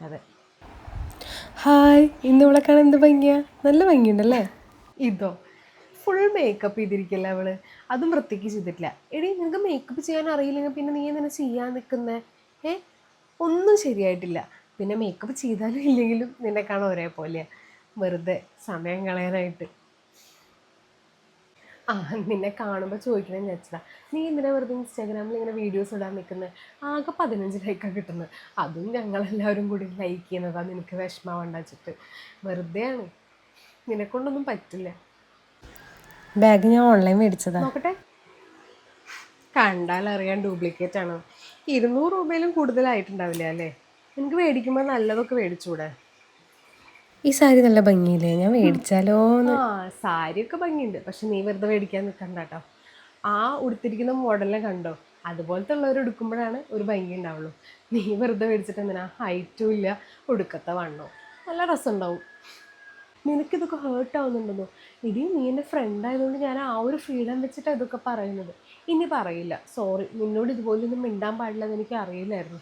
അതെ. ഹായ്, ഇന്ന് ഇവിടെ കാണാൻ എന്ത് ഭംഗിയാ, നല്ല ഭംഗിയുണ്ടല്ലേ? ഇതോ ഫുൾ മേക്കപ്പ് ചെയ്തിരിക്കില്ല അവള്, അതും വൃത്തിക്ക് ചെയ്തിട്ടില്ല. എടി നിനക്ക് മേക്കപ്പ് ചെയ്യാൻ അറിയില്ലെങ്കിൽ പിന്നെ നീ എന്തിനാ ചെയ്യാൻ നിൽക്കുന്നേ? ഏ ഒന്നും ശരിയായിട്ടില്ല. പിന്നെ മേക്കപ്പ് ചെയ്താലും ഇല്ലെങ്കിലും നിന്നെ കാണാൻ ഒരേപോലെയാ, വെറുതെ സമയം കളയാനായിട്ട്. ആ നിന്നെ കാണുമ്പോൾ ചോദിക്കണമെന്ന് വെച്ചതാ, നീ എന്തിനാ വെറുതെ ഇൻസ്റ്റാഗ്രാമിൽ ഇങ്ങനെ വീഡിയോസ് ഇടാൻ നിൽക്കുന്നത്? ആകെ 15 ലൈക്കാണ് കിട്ടുന്നത്, അതും ഞങ്ങളെല്ലാവരും കൂടി ലൈക്ക് ചെയ്യുന്നതാണ്. നിനക്ക് വിഷമം വെച്ചിട്ട് വെറുതെയാണ്, നിന്നെക്കൊണ്ടൊന്നും പറ്റില്ല. ബാഗ് ഞാൻ ഓൺലൈൻ മേടിച്ചതാ. നോക്കട്ടെ, കണ്ടാലറിയാൻ ഡ്യൂപ്ലിക്കേറ്റ് ആണ്. 200 രൂപയിലും കൂടുതലായിട്ടുണ്ടാവില്ല അല്ലേ? എനിക്ക് മേടിക്കുമ്പോൾ നല്ലതൊക്കെ മേടിച്ചൂടെ? ഈ സാരി നല്ല ഭംഗിയില്ലേ, ഞാൻ ആ മേടിച്ചാലോന്ന്. സാരിയൊക്കെ ഭംഗിയുണ്ട്, പക്ഷെ നീ വെറുതെ മേടിക്കാൻ നിൽക്കണ്ട കേട്ടോ. ആ ഉടുത്തിരിക്കുന്ന മോഡലിനെ കണ്ടോ, അതുപോലത്തെ ഉള്ളവർ ഉടുക്കുമ്പോഴാണ് ഒരു ഭംഗി ഉണ്ടാവുള്ളൂ. നീ വെറുതെ മേടിച്ചിട്ട് എന്തിനാ? ഹൈറ്റും ഇല്ല, ഉടുക്കത്തെ വണ്ണോ, നല്ല രസമുണ്ടാവും. നിനക്കിതൊക്കെ ഹേർട്ട് ആവുന്നുണ്ടെന്നോ? ഇനി നീ എൻ്റെ ഫ്രണ്ട് ആയതുകൊണ്ട് ഞാൻ ആ ഒരു ഫ്രീഡം വെച്ചിട്ടാണ് ഇതൊക്കെ പറയുന്നത്. ഇനി പറയില്ല, സോറി, നിന്നോട് ഇതുപോലൊന്നും മിണ്ടാൻ പാടില്ലെന്ന് എനിക്ക് അറിയില്ലായിരുന്നു.